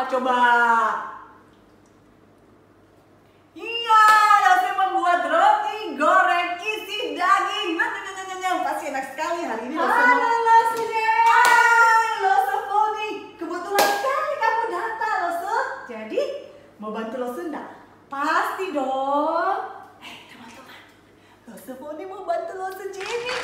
apa coba? Iya, Lose membuat roti goreng isi daging. Pasti enak sekali hari ini. Halo Lose. Hai Lose Foni, kebetulan sekali kamu datang Lose. Jadi mau bantu Lose enggak? Pasti dong. Teman-teman, Lose Foni mau bantu Lose Jenny.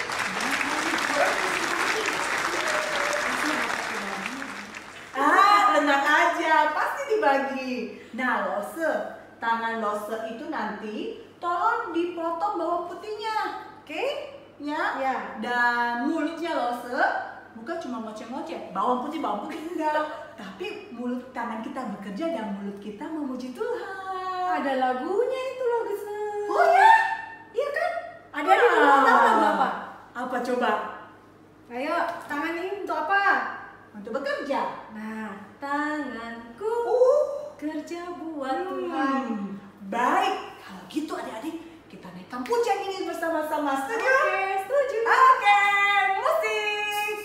Tenang aja, pasti dibagi. Nah Lose, tangan Lose itu nanti tolong dipotong bawang putihnya, oke? Ya. Dan mulutnya Lose bukan cuma ngoceh-ngoceh, bawang putih enggak. Tapi mulut tangan kita bekerja dan mulut kita memuji Tuhan. Ada lagunya itu Lose. Oh ya? Iya kan? Ada di rumah, tahu lagu apa? Apa coba? Ayo, tangan ini untuk apa? Untuk bekerja. Nah, tanganku kerja buat Tuhan. Baik, kalau gitu adik-adik kita naikkan puncak ini bersama-sama. Setuju? Oke, setuju. Oke, musik.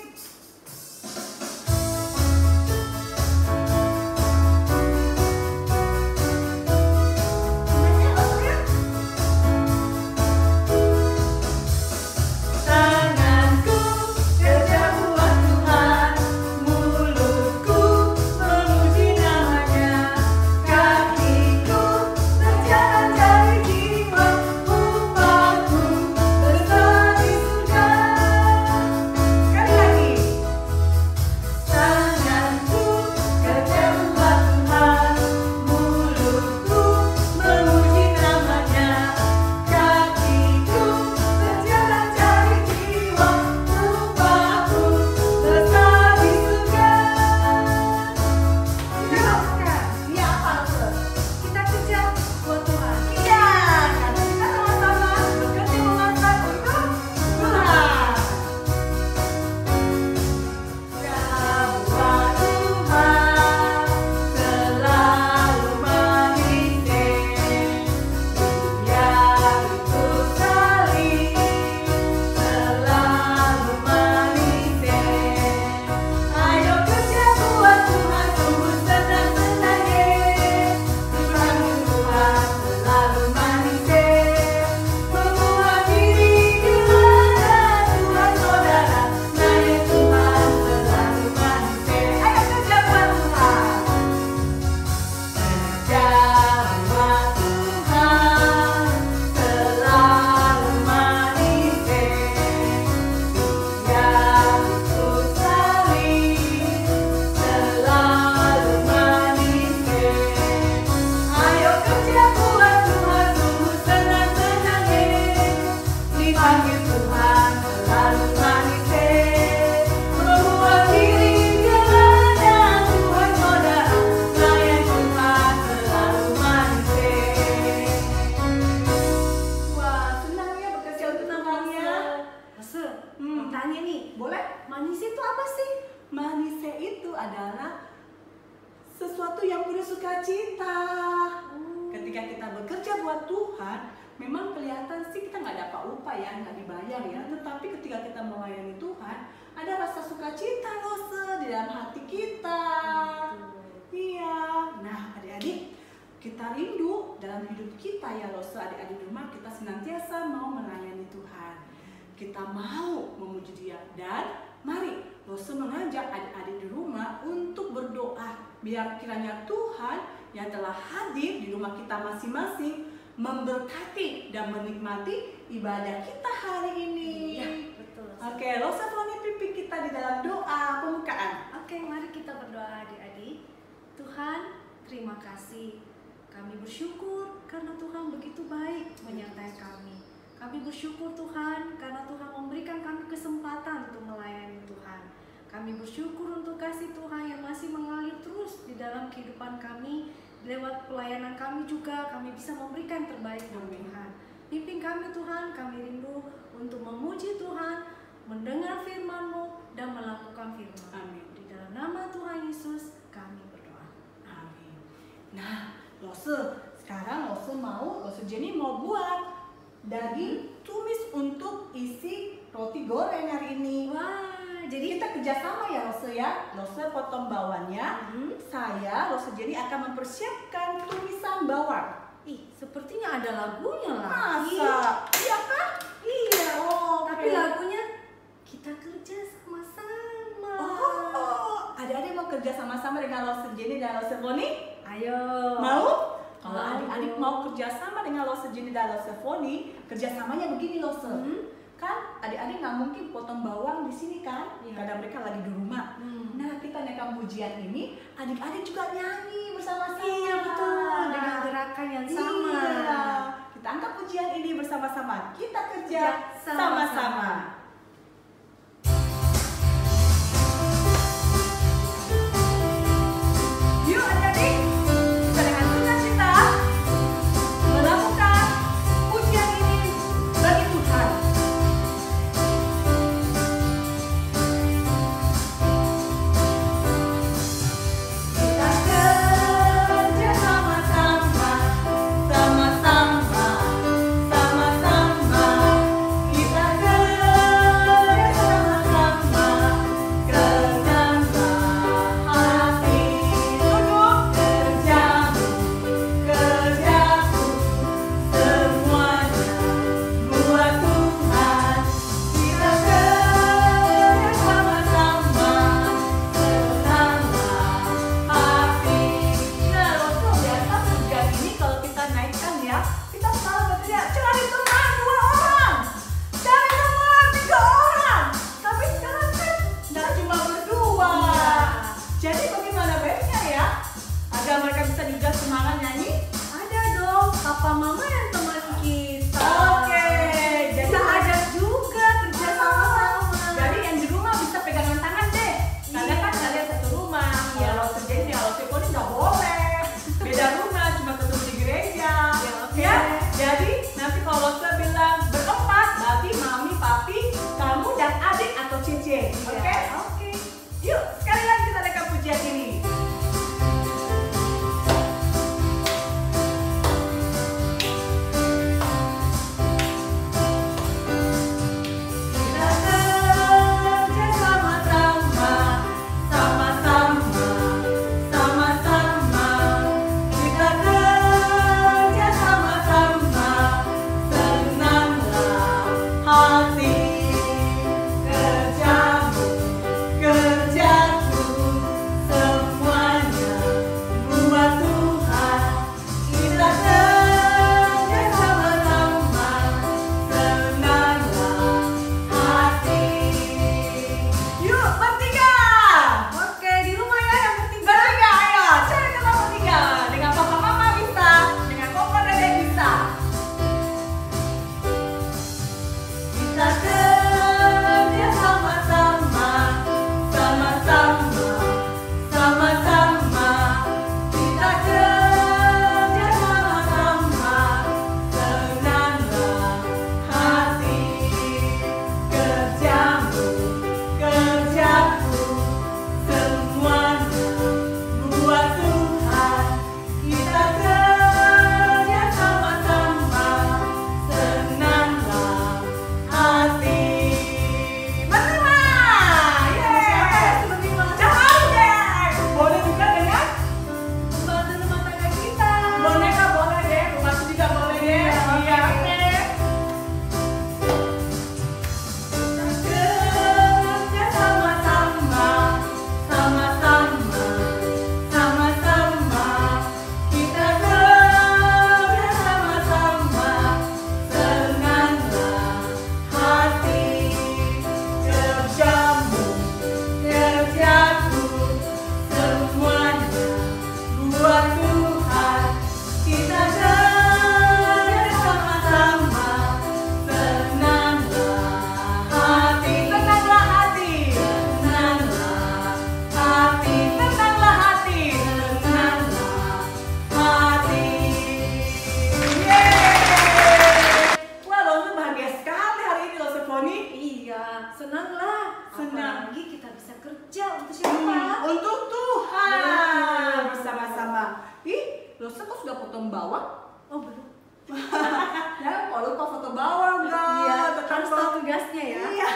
Sesuatu yang penuh sukacita. Ketika kita bekerja buat Tuhan, memang kelihatan sih kita nggak dapat upah ya, nggak dibayar ya. Tetapi ketika kita melayani Tuhan, ada rasa sukacita Lose di dalam hati kita. Iya. Nah adik-adik, kita rindu dalam hidup kita ya Lose, adik-adik di rumah kita senantiasa mau melayani Tuhan. Kita mau memuji Dia dan mari Lose mengajak adik-adik di rumah untuk berdoa biar kiranya Tuhan yang telah hadir di rumah kita masing-masing memberkati dan menikmati ibadah kita hari ini. Ya, betul. Oke, Lose Foni pimpin kita di dalam doa pembukaan. Oke, mari kita berdoa adik-adik. Tuhan, terima kasih. Kami bersyukur karena Tuhan begitu baik menyertai kami. Kami bersyukur Tuhan karena Tuhan memberikan kami kesempatan untuk melayani Tuhan. Kami bersyukur untuk kasih Tuhan yang masih mengalir terus di dalam kehidupan kami. Lewat pelayanan kami juga kami bisa memberikan terbaik buat Tuhan. Pimpin kami Tuhan, kami rindu untuk memuji Tuhan, mendengar firman-Mu dan melakukan firman. Amin. Di dalam nama Tuhan Yesus kami berdoa. Amin. Nah, Lose, sekarang Lose Jenny mau buat daging tumis untuk isi roti goreng hari ini. Wah, jadi kita kerjasama ya Lose ya. Lose potong bawangnya, saya Lose Jenny akan mempersiapkan tumisan bawang. ih, sepertinya ada lagunya lah. Masa? Iya kah? Iya. Oh, Tapi lagunya kita kerja sama-sama. Oh, adik-adik mau kerja sama-sama dengan Lose Jenny dan Lose Foni? Ayo. Mau? Kalau Mau. adik-adik mau kerja sama dengan Lose Jenny dan Lose Foni, kerjasamanya begini Lose. Kan adik-adik nggak mungkin potong bawang di sini kan? Iya. Karena mereka lagi di rumah. Nah, kita naikkan pujian ini, adik-adik juga nyanyi bersama-sama. Iya betul, dengan gerakan yang sama. Iya. Kita angkat pujian ini bersama-sama. Kita kerja sama-sama. Yuk adik-adik, kita dengan sukacita melakukan pujian ini bagi Tuhan. Kita kerja sama-sama, sama-sama, sama-sama. Kita kerja sama-sama, kerjasama hati. Duduk, kerjamu, kerjaku, semuanya buat Tuhan. Kita kerja sama-sama, selama hati. Nah, Lose biasa pujian ini kalau kita naikkan ya, kita selalu berteriak, cari teman 2 orang, cari teman 3 orang. Tapi sekarang kan nggak cuma berdua. Jadi bagaimana baiknya ya, agar mereka bisa juga semangat nyanyi? Ada dong, papa mama yang teman kita. Oke, jadi Kita ajak juga kerja sama-sama. Jadi yang di rumah bisa pegangan tangan deh. Karena kan kalian satu rumah. Iya. Kalau terjadi kalau Foni nggak boleh. Beda rumah, cuma ketemu di gereja. Ya, oke. Ya, jadi nanti kalau Lose bilang berempat, berarti mami, papi, kamu dan adik atau cece. Iya. Oke? Oke. Yuk, sekali lagi kita naikkan pujian ini. Kita kerja sama-sama, sama-sama, sama-sama. Kita kerja sama-sama, senanglah hati. Kerjamu, kerjaku, semuanya buat Tuhan. Kita kerja sama-sama, senanglah hati. Yuk bertiga. Oke, di rumah ya yang bertiga. Bertiga, ayo cari teman bertiga. Dengan papa mama bisa, dengan koko dede bisa. Kita kerja sama-sama, sama-sama, sama-sama. Kita kerja sama-sama, senanglah hati. Kerjamu, kerjaku, semuanya buat Tuhan. Kita kerja sama-sama, senanglah hati. Bersama, Siapa yang sudah terima? Jangan deh. Boleh juga dengan Pembantu rumah tangga kita. boneka, boleh deh. Rumah juga boleh deh. Iya, oke. Kerja sama-sama, sama-sama, sama-sama. Kita kerja sama-sama, senanglah hati. Kerjamu, kerjaku, semuanya buat Tuhan. Kita kerja sama-sama, senanglah hati. Senanglah hati, senanglah hati, senanglah hati, senanglah hati. Yeay! Wah, Lose bahagia sekali hari ini Lose Foni. Iya, senanglah. Senang. Apalagi kita bisa kerja untuk siapa? Untuk Tuhan Betul. bersama-sama. Ih, Lose kok sudah potong bawang? Oh, belum. Ya, kok lupa foto bawang, Iya, Tetap harus tahu tugasnya ya. Iya.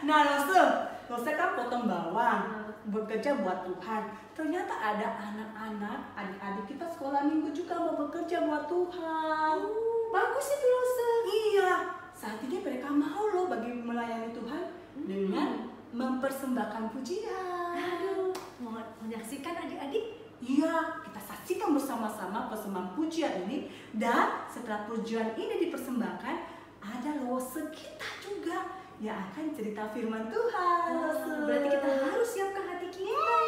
Nah, Lose, Lose kan potong bawang, bekerja buat Tuhan. Ternyata ada anak-anak, adik-adik kita sekolah minggu juga mau bekerja buat Tuhan. Bagus itu Lose. Iya, saat ini mereka mau loh bagi melayani Tuhan dengan mempersembahkan pujian. Aduh, mau menyaksikan adik-adik? Iya, kita saksikan bersama-sama persembahan pujian ini. Dan setelah pujian ini dipersembahkan, ada Lose kita juga yang akan cerita firman Tuhan. Berarti kita harus siapkan hati kita.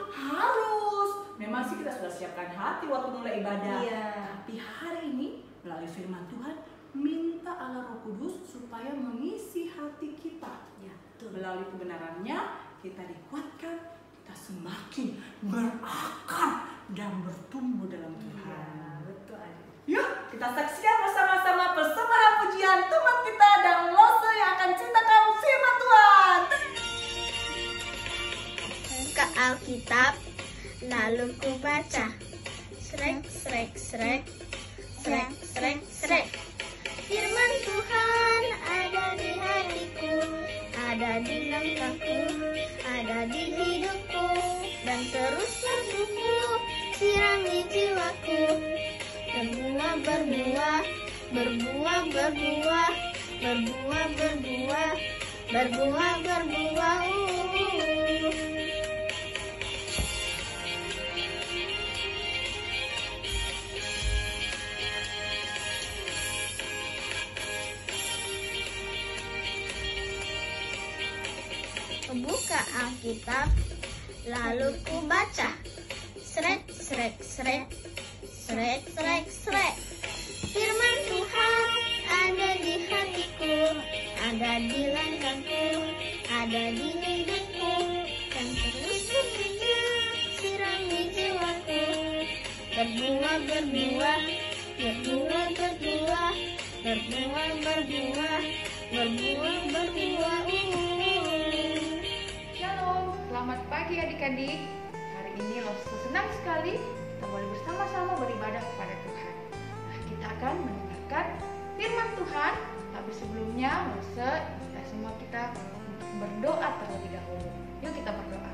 Harus. Memang sih kita sudah siapkan hati waktu mulai ibadah. Iya. Tapi hari ini melalui firman Tuhan, minta Allah Roh Kudus supaya mengisi hati kita. Ya, betul. Melalui kebenarannya kita dikuatkan, kita semakin berakar dan bertumbuh dalam Tuhan. Iya, betul adik. Yuk kita saksikan bersama-sama persembahan pujian teman kita dan Lose yang akan ceritakan firman Tuhan. Buka Alkitab, lalu ku baca. Srek, srek, srek, srek, srek, srek. Firman Tuhan ada di hatiku, ada di langkahku, ada di hidupku, dan terus bertumbuh, sirami jiwaku. Berbuah, berbuah, berbuah, berbuah, berbuah, berbuah, berbuah, berbuah. Buka Alkitab, lalu ku baca. Srek, srek, srek, srek, srek, srek. Firman Tuhan ada di hatiku, ada di langkahku, ada di hidupku, dan terus berbuah, sirami jiwaku. Berbuah, berbuah, berbuah, berbuah, berbuah, berbuah, berbuah, berbuah. Shalom, selamat pagi adik-adik. Hari ini Lose senang sekali kita boleh bersama-sama beribadah kepada Tuhan. Nah, kita akan mendengarkan firman Tuhan. Tapi sebelumnya Lose kita berdoa terlebih dahulu. Yuk kita berdoa.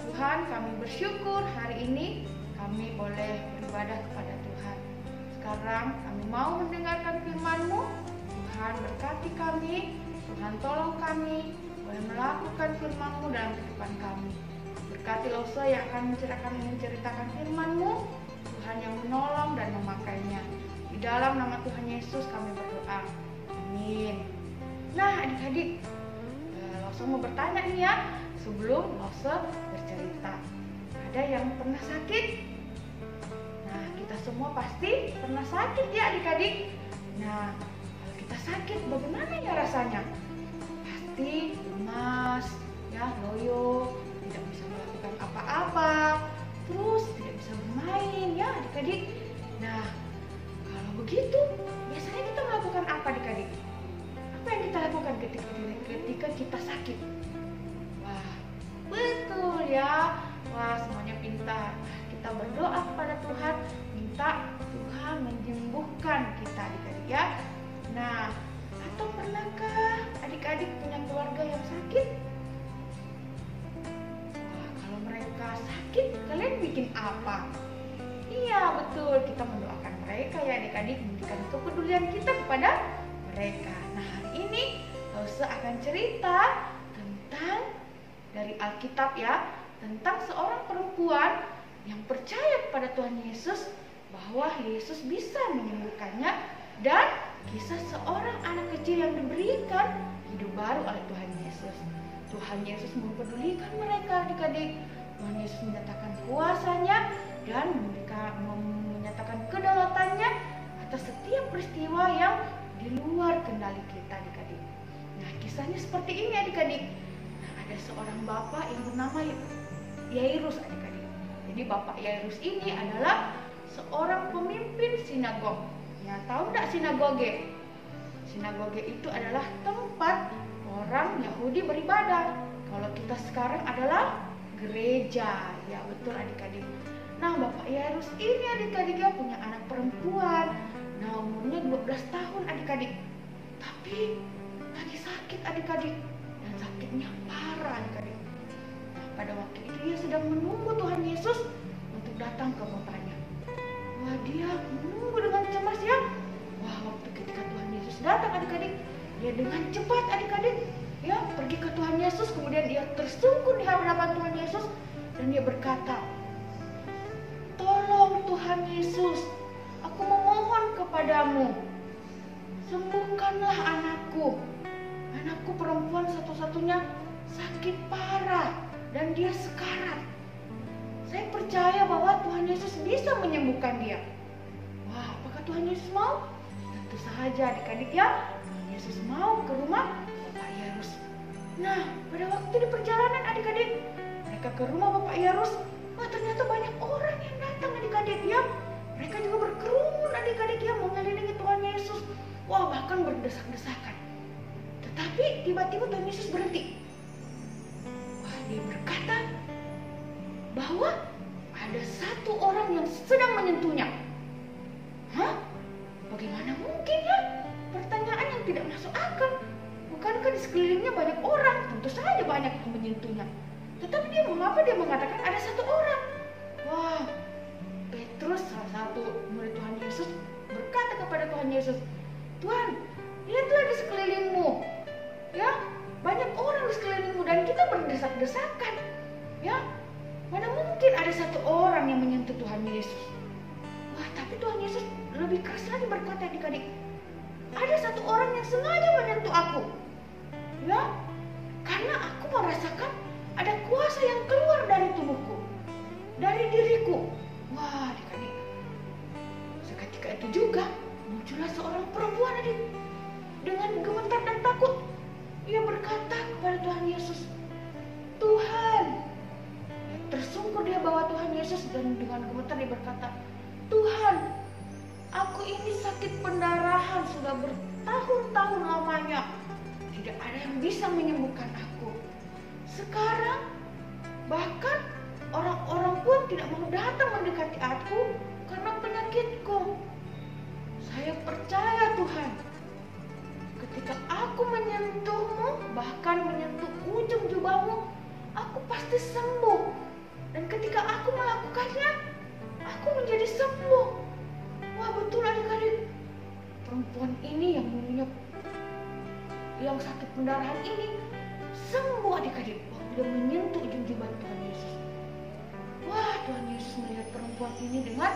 Tuhan, kami bersyukur hari ini kami boleh beribadah kepada Tuhan. Sekarang kami mau mendengarkan firman-Mu. Tuhan berkati kami, Tuhan tolong kami boleh melakukan firman-Mu dalam kehidupan kami. Berkati Lose yang akan menceritakan firman-Mu, Tuhan yang menolong dan memakainya. Di dalam nama Tuhan Yesus kami berdoa. Amin. Nah adik-adik, Lose mau bertanya nih ya, sebelum Lose bercerita. Ada yang pernah sakit? Nah kita semua pasti pernah sakit ya adik-adik. Nah kalau kita sakit bagaimana ya rasanya? Pasti lemas, ya loyo, tidak bisa melakukan apa-apa, terus tidak bisa bermain ya adik-adik. Nah kalau begitu biasanya kita melakukan apa adik-adik? Apa yang kita lakukan ketika kita sakit? Wah betul ya, wah semuanya pintar. Kita berdoa kepada Tuhan, minta Tuhan menyembuhkan kita adik-adik ya. Nah atau pernahkah adik-adik punya keluarga yang sakit? Wah, kalau mereka sakit, kalian bikin apa? Iya, betul. Kita mendoakan mereka ya adik-adik, memberikan kepedulian kita kepada mereka. Nah, hari ini Lose akan cerita tentang dari Alkitab ya, tentang seorang perempuan yang percaya kepada Tuhan Yesus bahwa Yesus bisa menyembuhkannya dan kisah seorang anak kecil yang diberikan hidup baru oleh Tuhan Yesus. Tuhan Yesus mempedulikan mereka adik-adik. Tuhan Yesus menyatakan kuasanya dan menyatakan kedaulatannya atas setiap peristiwa yang di luar kendali kita adik-adik. Nah kisahnya seperti ini adik-adik. Nah, ada seorang bapak yang bernama Yairus adik-adik. Jadi bapak Yairus ini adalah seorang pemimpin sinagog. Ya, tahu nggak sinagoge? Sinagoge itu adalah tempat orang Yahudi beribadah. Kalau kita sekarang adalah gereja. Ya betul adik-adik. Nah bapak Yairus ini adik-adik ya punya anak perempuan. Nah umurnya 12 tahun adik-adik. Tapi lagi sakit adik-adik. Dan sakitnya parah adik-adik. berhadapan Tuhan Yesus dan dia berkata, "Tolong Tuhan Yesus, aku memohon kepadamu, sembuhkanlah anakku. Anakku perempuan satu-satunya sakit parah dan dia sekarat. Saya percaya bahwa Tuhan Yesus bisa menyembuhkan dia." Wah, apakah Tuhan Yesus mau? Tentu saja adik-adik ya, Tuhan Yesus mau ke rumah Bapak Yairus. Nah, pada waktu di perjalanan adik-adik, mereka ke rumah Bapak Yairus, wah ternyata banyak orang yang datang adik-adik ya. Mereka juga berkerumun adik-adik ya, mengelilingi Tuhan Yesus. Wah, bahkan berdesak-desakan. Tetapi tiba-tiba Tuhan Yesus berhenti. Wah, dia berkata bahwa ada satu orang yang sedang menyentuhnya. Hah? Bagaimana mungkin ya? Pertanyaan yang tidak masuk akal. Bukankah di sekelilingnya banyak orang? Tentu saja banyak yang menyentuhnya. Tetapi mengapa dia mengatakan ada satu orang? Wah, Petrus, salah satu murid Tuhan Yesus, berkata kepada Tuhan Yesus, "Tuhan, lihatlah di sekelilingmu. Ya, banyak orang di sekelilingmu dan kita berdesak-desakan. Ya, mana mungkin ada satu orang yang menyentuh Tuhan Yesus?" Wah, tapi Tuhan Yesus lebih keras lagi berkata, adik-adik, "Ada satu orang yang sengaja menyentuh aku. Ya, karena aku merasakan ada kuasa yang keluar dari tubuhku, dari diriku." Wah, adik-adik, seketika itu juga muncullah seorang perempuan adik, dengan gemetar dan takut. Ia berkata kepada Tuhan Yesus, "Tuhan." Tersungkur dia bawa Tuhan Yesus dan dengan gemetar dia berkata, "Tuhan, aku ini sakit pendarahan sudah bertahun-tahun lamanya. Tidak ada yang bisa menyembuhkan aku. Sekarang bahkan orang-orang pun tidak mau datang mendekati aku karena penyakitku. Saya percaya Tuhan, ketika aku menyentuhmu, bahkan menyentuh ujung jubahmu, aku pasti sembuh. Dan ketika aku melakukannya, aku menjadi sembuh." Wah, betul adik-adik. Perempuan ini yang sakit pendarahan ini sembuh adik-adik waktu dia menyentuh ujung jubah Tuhan Yesus. Wah, Tuhan Yesus melihat perempuan ini dengan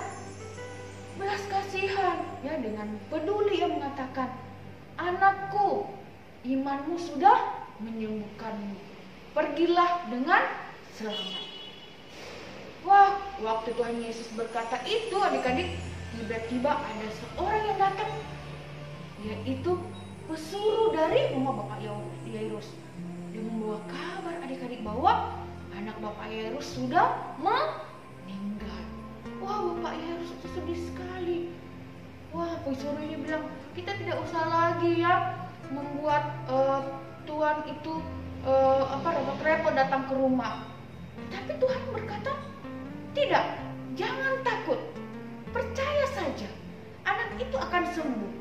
belas kasihan, ya, dengan peduli yang mengatakan, "Anakku, imanmu sudah menyembuhkanmu. Pergilah dengan selamat." Wah, waktu Tuhan Yesus berkata itu adik-adik, tiba-tiba ada seorang yang datang, yaitu pesuruh dari rumah Bapak Yairus. Dia membawa kabar adik-adik bahwa anak Bapak Yairus sudah meninggal. Wah, Bapak Yairus itu sedih sekali. Wah, pesuruh ini bilang, "Kita tidak usah lagi ya membuat Tuhan itu repot-repot datang ke rumah." Tapi Tuhan berkata, "Tidak, jangan takut. Percaya saja, anak itu akan sembuh."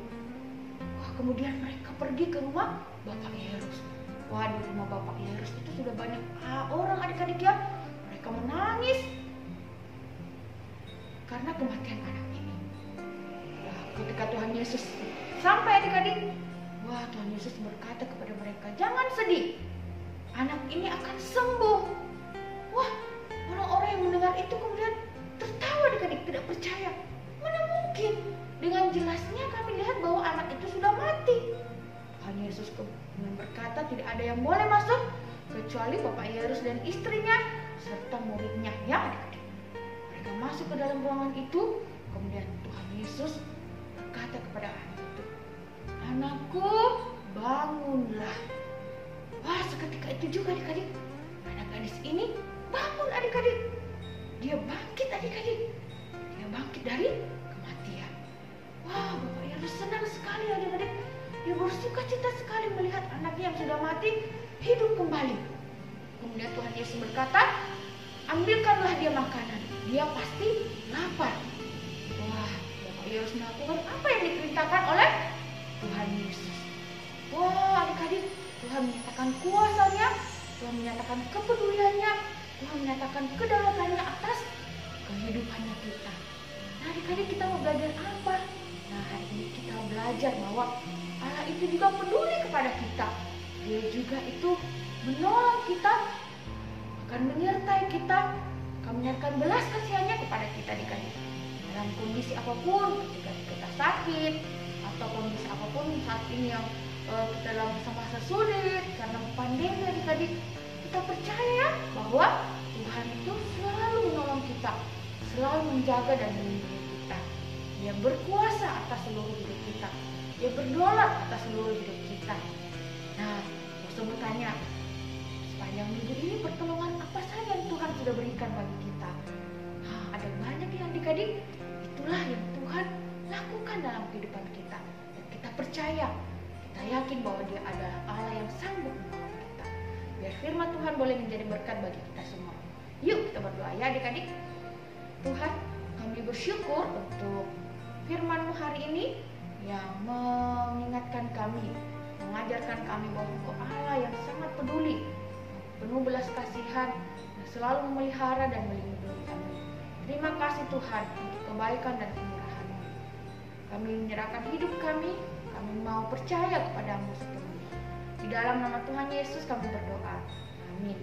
Wah, kemudian mereka pergi ke rumah Bapak Yairus. Wah, di rumah Bapak Yairus itu sudah banyak orang adik-adik ya. Mereka menangis karena kematian anak ini. Nah, ketika Tuhan Yesus sampai adik-adik, wah, Tuhan Yesus berkata kepada mereka, "Jangan sedih, anak ini akan sembuh." Wah, orang-orang yang mendengar itu kemudian tertawa adik-adik, tidak percaya. Mana mungkin? Dengan jelasnya kami lihat bahwa anak itu sudah mati. Tuhan Yesus kemudian berkata, tidak ada yang boleh masuk kecuali Bapak Yairus dan istrinya serta muridnya, ya adik-adik. Mereka masuk ke dalam ruangan itu, kemudian Tuhan Yesus berkata kepada anak itu, "Anakku, bangunlah." Wah, seketika itu juga adik-adik, anak gadis ini bangun adik-adik. Dia bangkit adik-adik. Dia bangkit dari kematian. Wah, Bapak Yairus senang sekali adik-adik. Dia bersuka cita sekali melihat anaknya yang sudah mati hidup kembali. Kemudian Tuhan Yesus berkata, "Ambilkanlah dia makanan. Dia pasti lapar." Wah, Bapak Yairus melakukan apa yang diperintahkan oleh Tuhan Yesus. Wah, adik-adik, Tuhan menyatakan kuasanya, Tuhan menyatakan kepeduliannya, Tuhan menyatakan kedaulatannya atas kehidupannya kita. Nah, adik-adik, kita mau belajar apa? Nah, hari ini kita belajar bahwa Allah itu juga peduli kepada kita. Dia juga itu menolong kita. Maka akan menyertai kita, akan menyerahkan belas kasihannya kepada kita adik-adik. Dalam kondisi apapun, ketika kita sakit, atau kondisi apapun saat ini yang kita dalam masa-masa sulit karena pandemi adik-adik, kita percaya bahwa Tuhan itu selalu menolong kita, selalu menjaga dan melindungi kita. Dia berkuasa atas seluruh hidup kita, Dia berdaulat atas seluruh hidup kita. Nah, saya bertanya, sepanjang minggu ini pertolongan apa saja yang Tuhan sudah berikan bagi kita? Ada banyak ya adik-adik. Itulah yang Tuhan lakukan dalam kehidupan kita. Dan kita percaya, kita yakin bahwa Dia adalah Allah yang sanggup menolong kita. Biar firman Tuhan boleh menjadi berkat bagi kita semua. Yuk kita berdoa ya adik-adik. Tuhan, kami bersyukur untuk firman-Mu hari ini yang mengingatkan kami, mengajarkan kami bahwa Engkau Allah yang sangat peduli, penuh belas kasihan, dan selalu memelihara dan melindungi kami. Terima kasih Tuhan untuk kebaikan dan kemurahan-Mu. Kami menyerahkan hidup kami mau percaya kepadamu sepenuhnya. Di dalam nama Tuhan Yesus kami berdoa. Amin.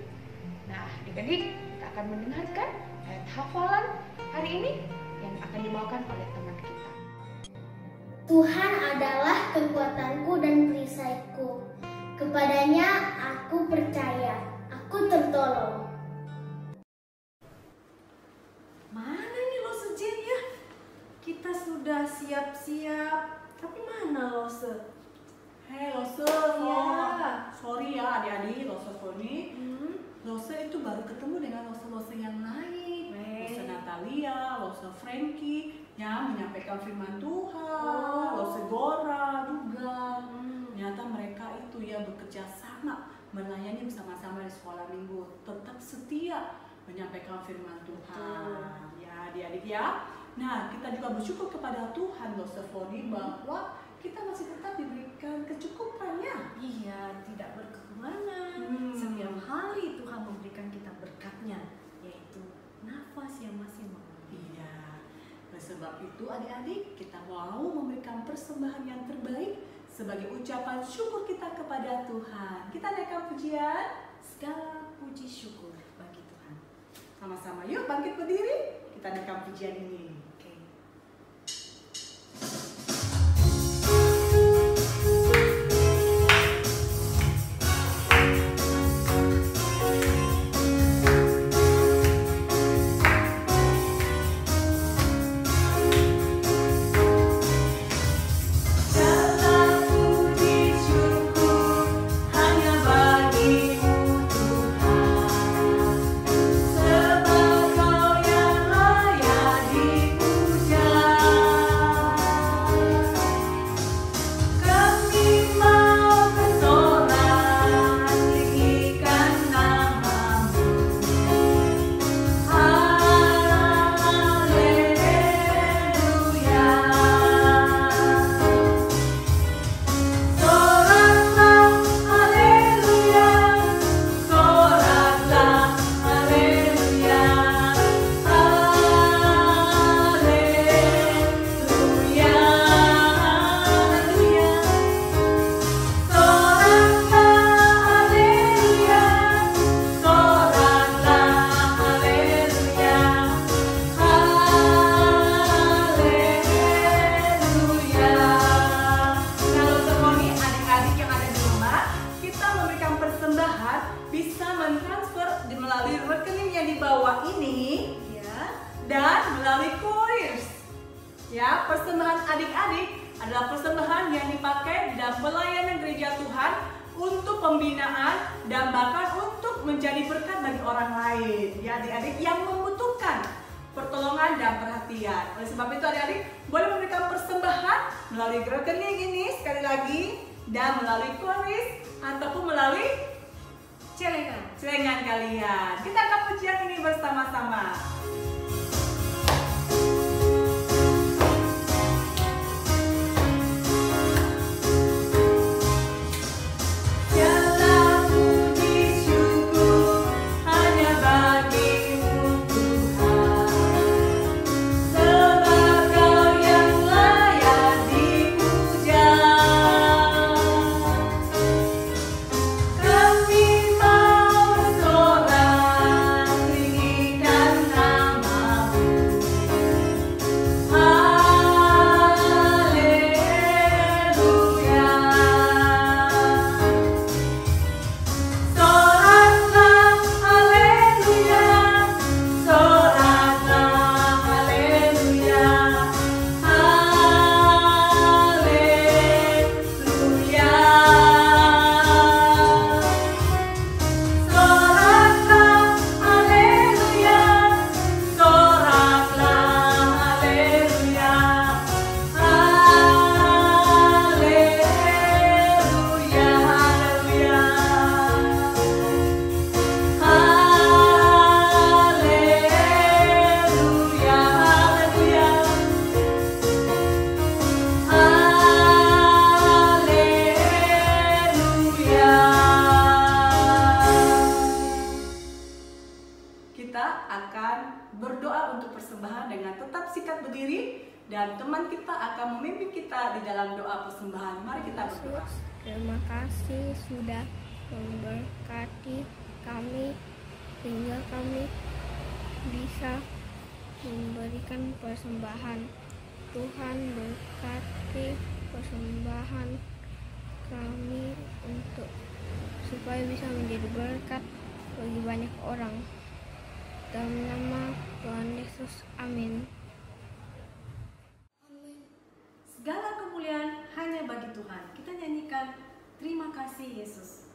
Nah, adik-adik, kita akan mendengarkan ayat hafalan hari ini yang akan dibawakan oleh teman kita. Tuhan adalah kekuatanku dan perisaiku. Kepadanya aku percaya, aku tertolong. Mana nih Lose Jen ya? Kita sudah siap-siap, tapi mana Lose? Hei Lose, Ya. sorry ya adik-adik, Lose Foni. Lose itu baru ketemu dengan Lose yang lain. Lose Natalia, Lose Frankie yang menyampaikan firman Tuhan, Lose Gora juga. Ternyata mereka itu ya bekerja sama, melayani bersama-sama di sekolah minggu, tetap setia menyampaikan firman Tuhan. Ya adik-adik ya. Nah, kita juga bersyukur kepada Tuhan Lose Foni bahwa kita masih tetap diberikan kecukupannya. Iya, tidak berkekurangan. Setiap hari Tuhan memberikan kita berkatnya, yaitu nafas yang masih mengalir. Iya. Oleh sebab itu adik-adik, kita mau memberikan persembahan yang terbaik sebagai ucapan syukur kita kepada Tuhan. Kita naikkan pujian. Segala puji syukur bagi Tuhan. Sama-sama yuk bangkit berdiri. Kita naikkan pujian ini. Oke. Ya, persembahan adik-adik adalah persembahan yang dipakai dalam pelayanan gereja Tuhan untuk pembinaan dan bahkan untuk menjadi berkat bagi orang lain. Ya, adik-adik yang membutuhkan pertolongan dan perhatian. Oleh sebab itu adik-adik boleh memberikan persembahan melalui rekening ini sekali lagi dan melalui koris ataupun melalui celengan kalian. Kita akan pujian ini bersama-sama. Kami mau bersorak kita akan berdoa untuk persembahan dengan tetap sikat berdiri, dan teman kita akan memimpin kita di dalam doa persembahan. Mari kita berdoa. Terima kasih sudah memberkati kami sehingga kami bisa memberikan persembahan. Tuhan berkati persembahan kami untuk supaya bisa menjadi berkat bagi banyak orang. Dalam nama Tuhan Yesus, amin. Segala kemuliaan hanya bagi Tuhan. Kita nyanyikan terima kasih Yesus.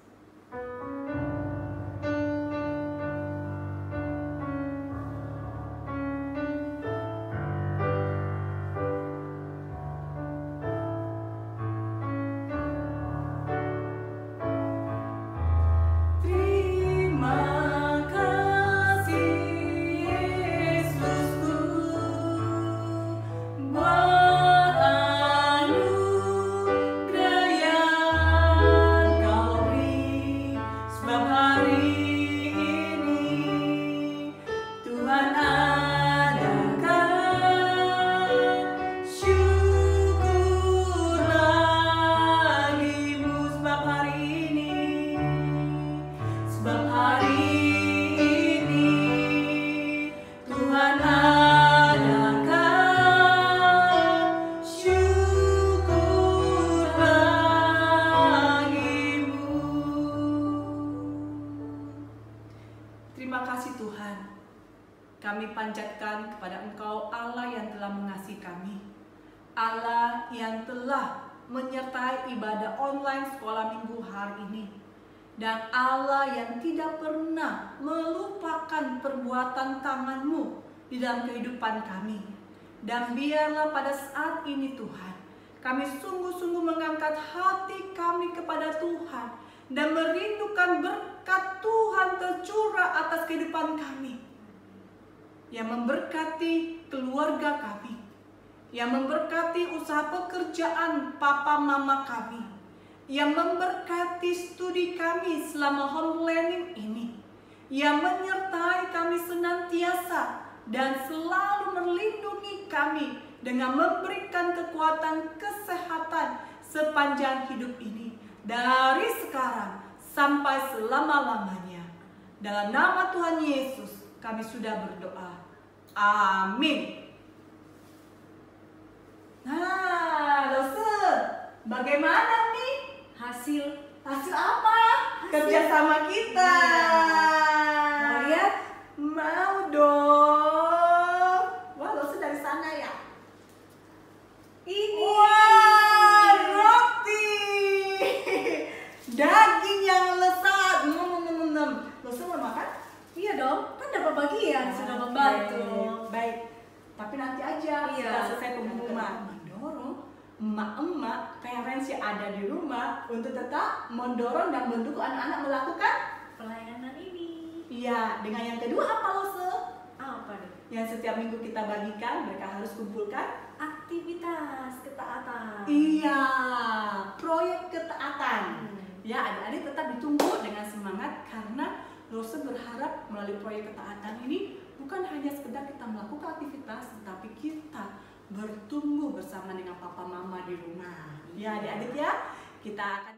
Terima kasih Tuhan, kami panjatkan kepada Engkau Allah yang telah mengasihi kami, Allah yang telah menyertai ibadah online sekolah minggu hari ini, dan Allah yang tidak pernah melupakan perbuatan tangan-Mu di dalam kehidupan kami. Dan biarlah pada saat ini Tuhan, kami sungguh-sungguh mengangkat hati kami kepada Tuhan dan merindukan berkat Tuhan tercurah atas kehidupan kami, yang memberkati keluarga kami, yang memberkati usaha pekerjaan papa mama kami, yang memberkati studi kami selama home learning ini, yang menyertai kami senantiasa dan selalu melindungi kami dengan memberikan kekuatan kesehatan sepanjang hidup ini, dari sekarang sampai selama-lamanya. Dalam nama Tuhan Yesus kami sudah berdoa. Amin. Nah, dosen, bagaimana nih Hasil apa kerjasama kita? Mau lihat? Mau dong. Wah, dosen dari sana ya. Ini. Wah, roti. Daging yang lezat. Dosen mau makan? Iya dong, kan dapat bagian sudah membantu. Baik. Tapi nanti aja Iya. setelah selesai pengumuman. Mendorong emak-emak parents yang ada di rumah untuk tetap mendorong dan mendukung anak-anak melakukan Pelayanan ini. iya. Dengan yang kedua apa Lose? Apa nih? Yang setiap minggu kita bagikan, mereka harus kumpulkan Aktivitas ketaatan. iya, proyek ketaatan. Hmm. Ya, adik-adik tetap ditunggu dengan semangat, karena Lose berharap melalui proyek ketaatan ini bukan hanya sekedar kita melakukan aktivitas, tetapi kita bertumbuh bersama dengan papa mama di rumah. Ya, adik-adik ya, kita akan